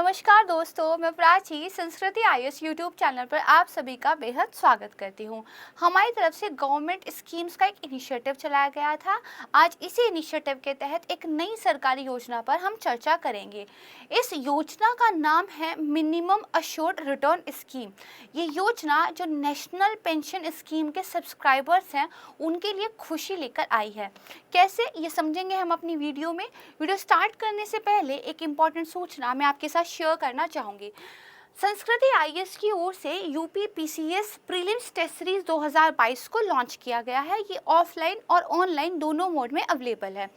नमस्कार दोस्तों, मैं प्राची संस्कृति आईएएस यूट्यूब चैनल पर आप सभी का बेहद स्वागत करती हूं। हमारी तरफ से गवर्नमेंट स्कीम्स का एक इनिशिएटिव चलाया गया था। आज इसी इनिशिएटिव के तहत एक नई सरकारी योजना पर हम चर्चा करेंगे। इस योजना का नाम है मिनिमम अश्योर्ड रिटर्न स्कीम। ये योजना जो नेशनल पेंशन स्कीम के सब्सक्राइबर्स हैं उनके लिए खुशी लेकर आई है। कैसे, ये समझेंगे हम अपनी वीडियो में। वीडियो स्टार्ट करने से पहले एक इम्पॉर्टेंट सूचना मैं आपके साथ शेयर करना चाहूँगी। संस्कृति आईएएस की ओर से UP PCS prelims test series 2022 को लॉन्च किया गया है। ये ऑफलाइन और ऑनलाइन दोनों मोड में अवेलेबल है।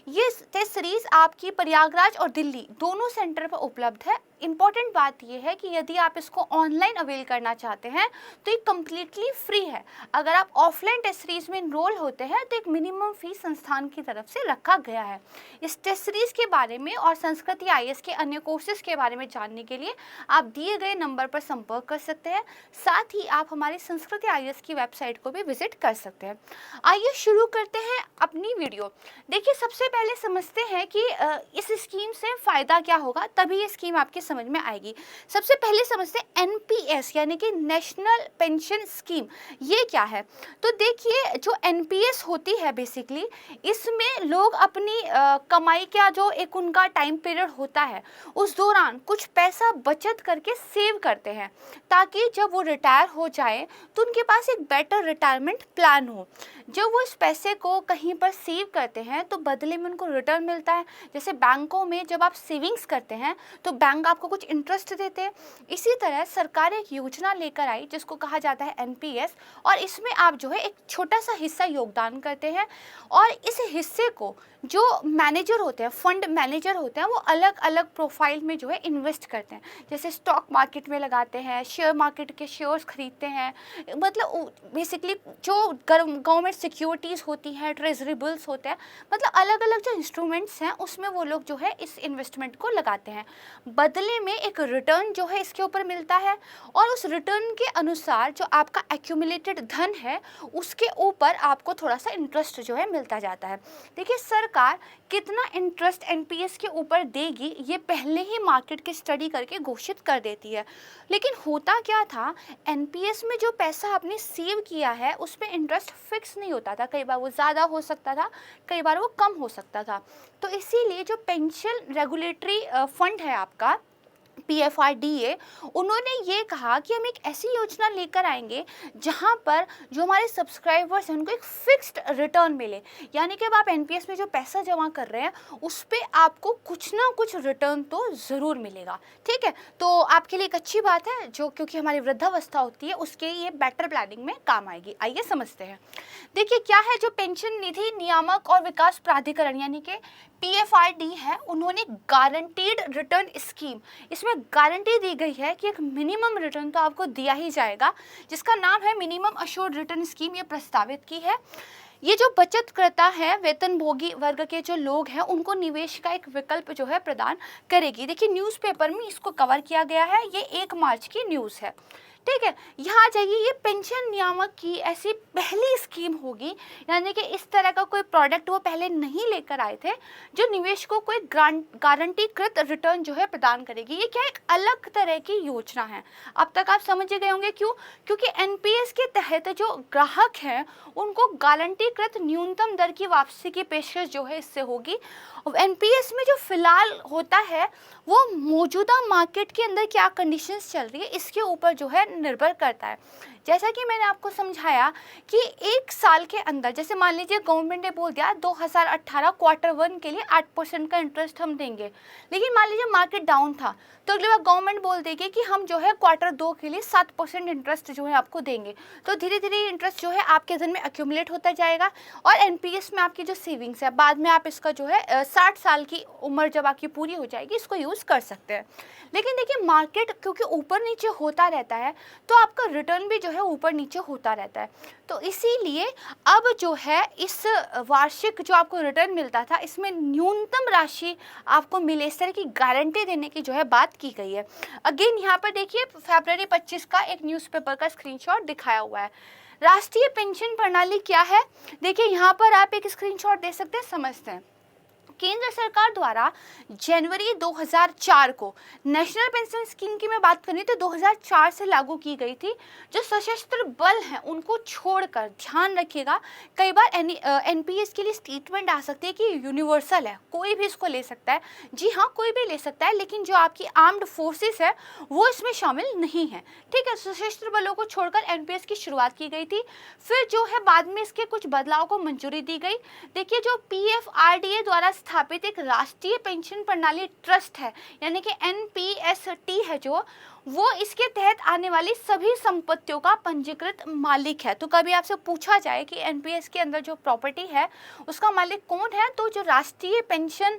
ये टेस्ट सीरीज आपकी प्रयागराज और दिल्ली दोनों सेंटर पर उपलब्ध है। इम्पॉर्टेंट बात यह है कि यदि आप इसको ऑनलाइन अवेल करना चाहते हैं तो ये कम्प्लीटली फ्री है। अगर आप ऑफलाइन टेस्ट सीरीज में इनरोल होते हैं तो एक मिनिमम फीस संस्थान की तरफ से रखा गया है। इस टेस्ट सीरीज के बारे में और संस्कृति आईएएस के अन्य कोर्सेज के बारे में जानने के लिए आप दिए गए नंबर पर संपर्क कर सकते हैं। साथ ही आप हमारी संस्कृति आईएएस की वेबसाइट को भी विजिट कर सकते हैं। आइए शुरू करते हैं अपनी वीडियो। देखिए, सबसे पहले समझते हैं कि इस स्कीम से फ़ायदा क्या होगा, तभी ये स्कीम आपकी समझ में आएगी। सबसे पहले समझते हैं एनपीएस यानी कि नेशनल पेंशन स्कीम, ये क्या है। तो देखिए, जो एनपीएस होती है बेसिकली, इसमें लोग अपनी कमाई का जो एक उनका टाइम पीरियड होता है उस दौरान कुछ पैसा बचत करके सेव करते हैं ताकि जब वो रिटायर हो जाए तो उनके पास एक बेटर रिटायरमेंट प्लान हो। जब वो इस पैसे को कहीं पर सेव करते हैं तो बदले में उनको रिटर्न मिलता है। जैसे बैंकों में जब आप सेविंग्स करते हैं तो बैंक आपको कुछ इंटरेस्ट देते हैं। इसी तरह सरकार एक योजना लेकर आई जिसको कहा जाता है एनपीएस, और इसमें आप जो है एक छोटा सा हिस्सा योगदान करते हैं और इस हिस्से को जो मैनेजर होते हैं, फंड मैनेजर होते हैं, वो अलग अलग प्रोफाइल में जो है इन्वेस्ट करते हैं। जैसे स्टॉक मार्केट में लगाते हैं, शेयर मार्केट के शेयर्स खरीदते हैं, मतलब बेसिकली जो गवर्नमेंट सिक्योरिटीज़ होती हैं, ट्रेजरी बिल्स होते हैं, मतलब अलग अलग जो इंस्ट्रूमेंट्स हैं उसमें वो लोग जो है इस इन्वेस्टमेंट को लगाते हैं। बदले में एक रिटर्न जो है इसके ऊपर मिलता है और उस रिटर्न के अनुसार जो आपका एक्यूमुलेटेड धन है उसके ऊपर आपको थोड़ा सा इंटरेस्ट जो है मिलता जाता है। देखिए, सरकार कितना इंटरेस्ट एनपीएस के ऊपर देगी ये पहले ही मार्केट की स्टडी करके घोषित कर देती है। लेकिन होता क्या था, एनपीएस में जो पैसा आपने सेव किया है उस पर इंटरेस्ट फिक्स नहीं होता था। कई बार वो ज़्यादा हो सकता था, कई बार वो कम हो सकता था। तो इसीलिए जो पेंशन रेगुलेटरी फंड है आपका पीएफआरडीए, उन्होंने ये कहा कि हम एक ऐसी योजना लेकर आएंगे जहां पर जो हमारे सब्सक्राइबर्स हैं उनको एक फिक्स्ड रिटर्न मिले। यानी कि अब आप एनपीएस में जो पैसा जमा कर रहे हैं उस पे आपको कुछ ना कुछ रिटर्न तो ज़रूर मिलेगा। ठीक है, तो आपके लिए एक अच्छी बात है, जो क्योंकि हमारी वृद्धावस्था होती है उसके ये बेटर प्लानिंग में काम आएगी। आइए समझते हैं। देखिए, क्या है जो पेंशन निधि नियामक और विकास प्राधिकरण यानी कि पीएफआरडी है, उन्होंने गारंटीड रिटर्न स्कीम, इसमें गारंटी दी गई है कि एक मिनिमम रिटर्न तो आपको दिया ही जाएगा, जिसका नाम है मिनिमम अश्योर्ड रिटर्न स्कीम, ये प्रस्तावित की है। ये जो बचतकर्ता है, वेतनभोगी वर्ग के जो लोग हैं, उनको निवेश का एक विकल्प जो है प्रदान करेगी। देखिए, न्यूज़पेपर में इसको कवर किया गया है, ये 1 मार्च की न्यूज़ है। ठीक है, यहाँ जाइए, ये पेंशन नियामक की ऐसी पहली स्कीम होगी, यानी कि इस तरह का कोई प्रोडक्ट वो पहले नहीं लेकर आए थे जो निवेशकों को एक गारंटीकृत रिटर्न जो है प्रदान करेगी। ये क्या एक अलग तरह की योजना है। अब तक आप समझ गए होंगे क्यों, क्योंकि एनपीएस के तहत जो ग्राहक हैं उनको गारंटीकृत न्यूनतम दर की वापसी की पेशकश जो है इससे होगी। एनपीएस में जो फिलहाल होता है वो मौजूदा मार्केट के अंदर क्या कंडीशंस चल रही है इसके ऊपर जो है निर्भर करता है। जैसा कि मैंने आपको समझाया कि 1 साल के अंदर, जैसे मान लीजिए गवर्नमेंट ने बोल दिया 2018 क्वार्टर 1 के लिए 8% का इंटरेस्ट हम देंगे, लेकिन मान लीजिए मार्केट डाउन था तो अगली बार गवर्नमेंट बोल देगी कि हम जो है क्वार्टर 2 के लिए 7% इंटरेस्ट जो है आपको देंगे। तो धीरे धीरे इंटरेस्ट जो है आपके धन में एक्यूमुलेट होता जाएगा और एनपीएस में आपकी जो सेविंग्स है बाद में आप इसका जो है 60 साल की उम्र जब आपकी पूरी हो जाएगी इसको यूज़ कर सकते हैं। लेकिन देखिए, मार्केट क्योंकि ऊपर नीचे होता रहता है तो आपका रिटर्न भी जो है ऊपर नीचे होता रहता है। तो इसीलिए अब जो है इस वार्षिक जो आपको रिटर्न मिलता था इसमें न्यूनतम राशि आपको मिले, इस तरह की गारंटी देने की जो है बात की गई है। अगेन यहाँ पर देखिए, फरवरी 25 का एक न्यूज़पेपर का स्क्रीनशॉट दिखाया हुआ है। राष्ट्रीय पेंशन प्रणाली क्या है, देखिए यहाँ पर आप एक स्क्रीनशॉट दे सकते हैं, समझते हैं। केंद्र सरकार द्वारा जनवरी 2004 को नेशनल पेंशन स्कीम की मैं बात करूँ तो 2004 से लागू की गई थी। जो सशस्त्र बल हैं उनको छोड़कर, ध्यान रखिएगा, कई बार एनपीएस के लिए स्टेटमेंट आ सकती है कि यूनिवर्सल है, कोई भी इसको ले सकता है। जी हाँ, कोई भी ले सकता है, लेकिन जो आपकी आर्म्ड फोर्सेस है वो इसमें शामिल नहीं है। ठीक है, सशस्त्र बलों को छोड़कर एनपीएस की शुरुआत की गई थी। फिर जो है बाद में इसके कुछ बदलाव को मंजूरी दी गई। देखिए, जो पीएफआरडीए द्वारा स्थापित एक राष्ट्रीय पेंशन प्रणाली ट्रस्ट है, यानी कि एनपीएसटी है, जो वो इसके तहत आने वाली सभी संपत्तियों का पंजीकृत मालिक है। तो कभी आपसे पूछा जाए कि एनपीएस के अंदर जो प्रॉपर्टी है उसका मालिक कौन है, तो जो राष्ट्रीय पेंशन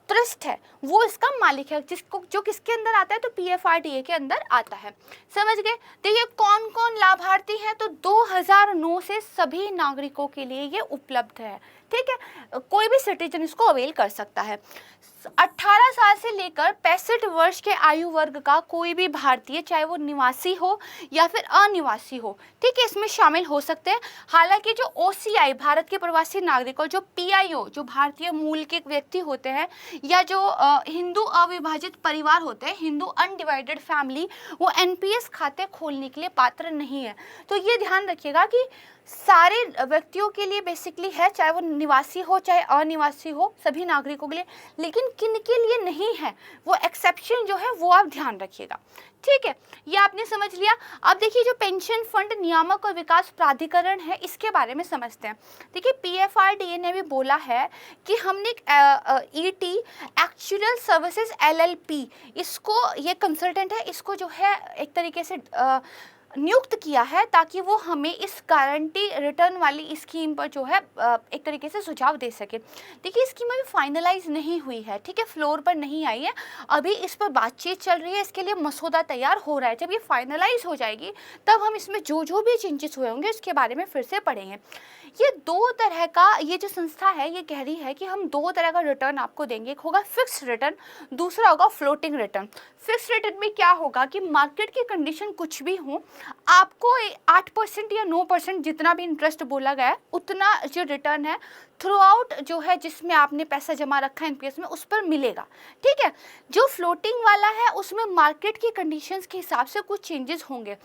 ट्रस्ट है वो इसका मालिक है, जिसको जो किसके अंदर आता है, तो पीएफआरडीए के अंदर आता है। समझ गए। देखिए कौन कौन लाभार्थी हैं, तो 2009 से सभी नागरिकों के लिए ये उपलब्ध है। ठीक है, कोई भी सिटीजन इसको अवेल कर सकता है। 18 साल से लेकर 65 वर्ष के आयु वर्ग का कोई भी भारतीय, चाहे वो निवासी हो या फिर अनिवासी हो, ठीक है, इसमें शामिल हो सकते हैं। हालांकि जो ओसीआई भारत के प्रवासी नागरिक और जो पीआईओ जो भारतीय मूल के व्यक्ति होते हैं, या जो हिंदू अविभाजित परिवार होते हैं, हिंदू अनडिवाइडेड फैमिली, वो एनपीएस खाते खोलने के लिए पात्र नहीं है। तो ये ध्यान रखिएगा कि सारे व्यक्तियों के लिए बेसिकली है, चाहे वो निवासी हो चाहे अनिवासी हो, सभी नागरिकों के लिए, लेकिन किन के लिए नहीं है, वो एक्सेप्शन जो है वो आप ध्यान रखिएगा। ठीक है, ये आपने समझ लिया। अब देखिए, जो पेंशन फंड नियामक और विकास प्राधिकरण है, इसके बारे में समझते हैं। देखिए, पीएफआरडीए ने भी बोला है कि हमने ईटी एक्चुअल सर्विसेज एलएलपी, इसको, ये कंसल्टेंट है, इसको जो है एक तरीके से नियुक्त किया है ताकि वो हमें इस गारंटी रिटर्न वाली स्कीम पर जो है एक तरीके से सुझाव दे सके। देखिए, स्कीम अभी फाइनलाइज नहीं हुई है, ठीक है, फ्लोर पर नहीं आई है, अभी इस पर बातचीत चल रही है, इसके लिए मसौदा तैयार हो रहा है। जब ये फाइनलाइज हो जाएगी तब हम इसमें जो भी चेंजेस हुए होंगे उसके बारे में फिर से पढ़ेंगे। ये दो तरह का, ये जो संस्था है ये कह रही है कि हम दो तरह का रिटर्न आपको देंगे, एक होगा फिक्स रिटर्न, दूसरा होगा फ्लोटिंग रिटर्न। फिक्स रिटर्न में क्या होगा कि मार्केट की कंडीशन कुछ भी हो, आपको 8% या 9% जितना भी इंटरेस्ट बोला गया है उतना जो रिटर्न है थ्रू आउट जो है जिसमें आपने पैसा जमा रखा है एनपीएस में, उस पर मिलेगा। ठीक है, जो फ्लोटिंग वाला है उसमें मार्केट की कंडीशंस के हिसाब से कुछ चेंजेस होंगे।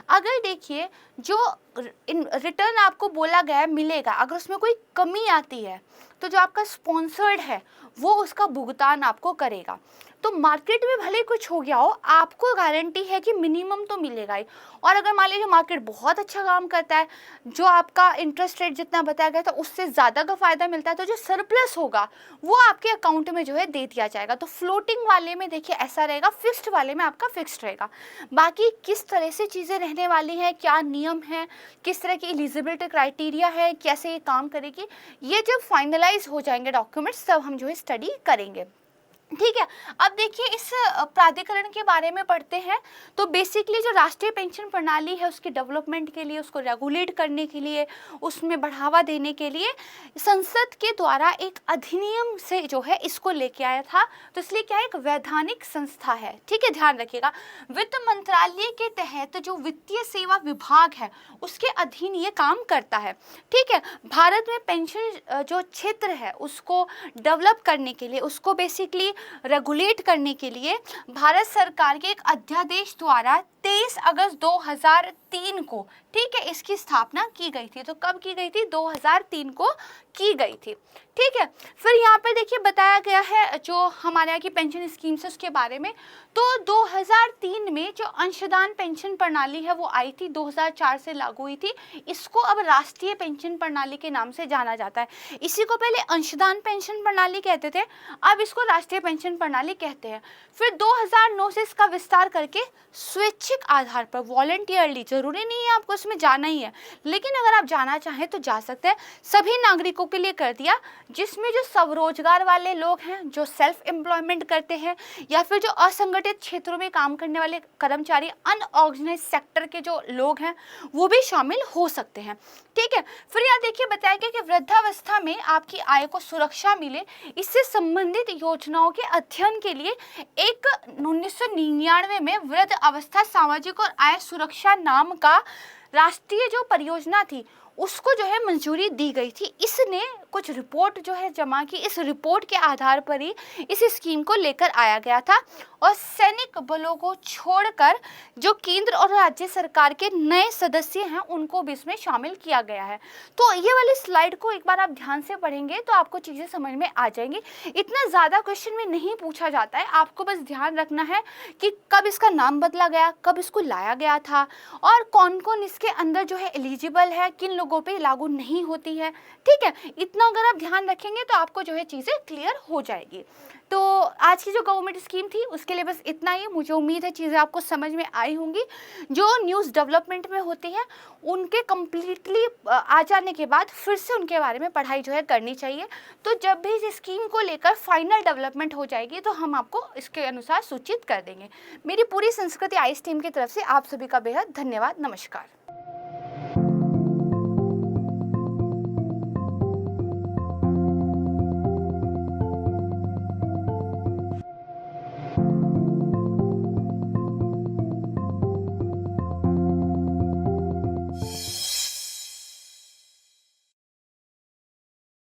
अगर देखिए, जो रिटर्न आपको बोला गया है मिलेगा, अगर उसमें कोई कमी आती है तो जो आपका स्पॉन्सर्ड है वो उसका भुगतान आपको करेगा। तो मार्केट में भले कुछ हो गया हो, आपको गारंटी है कि मिनिमम तो मिलेगा ही। और अगर मान लीजिए मार्केट बहुत अच्छा काम करता है, जो आपका इंटरेस्ट रेट जितना बताया गया था उससे ज़्यादा का फ़ायदा मिलता है, तो जो सरप्लस होगा वो आपके अकाउंट में जो है दे दिया जाएगा। तो फ्लोटिंग वाले में देखिए ऐसा रहेगा, फिक्स्ड वाले में आपका फिक्स्ड रहेगा। बाकी किस तरह से चीज़ें रहने वाली हैं, क्या नियम है, किस तरह की एलिजिबिलिटी क्राइटेरिया है, कैसे ये काम करेगी, ये जब फाइनलाइज हो जाएंगे डॉक्यूमेंट्स तब हम जो है स्टडी करेंगे। ठीक है, अब देखिए इस प्राधिकरण के बारे में पढ़ते हैं। तो बेसिकली जो राष्ट्रीय पेंशन प्रणाली है उसके डेवलपमेंट के लिए, उसको रेगुलेट करने के लिए, उसमें बढ़ावा देने के लिए संसद के द्वारा एक अधिनियम से जो है इसको लेके आया था। तो इसलिए क्या है, एक वैधानिक संस्था है। ठीक है, ध्यान रखिएगा, वित्त मंत्रालय के तहत जो वित्तीय सेवा विभाग है उसके अधीन ये काम करता है। ठीक है, भारत में पेंशन जो क्षेत्र है उसको डेवलप करने के लिए, उसको बेसिकली रेगुलेट करने के लिए भारत सरकार के एक अध्यादेश द्वारा 23 अगस्त 2003 को, ठीक है, इसकी स्थापना की गई थी। तो कब की गई थी, 2003 को की गई थी। ठीक है, फिर यहाँ पे देखिए बताया गया है जो हमारे यहाँ की पेंशन स्कीम्स है उसके बारे में। तो 2003 में जो अंशदान पेंशन प्रणाली है वो आई थी, 2004 से लागू हुई थी। इसको अब राष्ट्रीय पेंशन प्रणाली के नाम से जाना जाता है। इसी को पहले अंशदान पेंशन प्रणाली कहते थे, अब इसको राष्ट्रीय पेंशन प्रणाली कहते हैं। फिर 2009 से इसका विस्तार करके स्वैच्छिक आधार पर, वॉलंटियरली, जरूरी नहीं है आपको इसमें जाना ही है, लेकिन अगर आप जाना चाहें तो जा सकते हैं, सभी नागरिकों के लिए कर दिया, जिसमें जो स्वरोजगार वाले लोग हैं, जो सेल्फ एम्प्लॉयमेंट करते हैं, या फिर जो असंगठित क्षेत्रों में काम करने वाले कर्मचारी, अनऑर्गेनाइज्ड सेक्टर के जो लोग हैं वो भी शामिल हो सकते हैं। ठीक है, फिर यहाँ देखिए बताया गया कि वृद्धावस्था में आपकी आय को सुरक्षा मिले, इससे संबंधित योजनाओं के अध्ययन के लिए एक 1999 में वृद्ध अवस्था सामाजिक और आय सुरक्षा नाम का राष्ट्रीय जो परियोजना थी उसको जो है मंजूरी दी गई थी। इसने कुछ रिपोर्ट जो है जमा की, इस रिपोर्ट के आधार पर ही इस स्कीम को लेकर आया गया था और सैनिक बलों को छोड़कर जो केंद्र और राज्य सरकार के नए सदस्य हैं उनको भी इसमें शामिल किया गया है। तो ये वाली स्लाइड को एक बार आप ध्यान से पढ़ेंगे तो आपको चीज़ें समझ में आ जाएंगी। इतना ज़्यादा क्वेश्चन में नहीं पूछा जाता है, आपको बस ध्यान रखना है कि कब इसका नाम बदला गया, कब इसको लाया गया था और कौन कौन इसके अंदर जो है एलिजिबल है, किन लोगों पे लागू नहीं होती है। ठीक है, इतना अगर आप ध्यान रखेंगे तो आपको जो है चीज़ें क्लियर हो जाएगी। तो आज की जो गवर्नमेंट स्कीम थी उसके लिए बस इतना ही। मुझे उम्मीद है चीज़ें आपको समझ में आई होंगी। जो न्यूज़ डेवलपमेंट में होती है उनके कम्प्लीटली आ जाने के बाद फिर से उनके बारे में पढ़ाई जो है करनी चाहिए। तो जब भी इस स्कीम को लेकर फाइनल डेवलपमेंट हो जाएगी तो हम आपको इसके अनुसार सूचित कर देंगे। मेरी पूरी संस्कृति आईएएस टीम की तरफ से आप सभी का बेहद धन्यवाद। नमस्कार।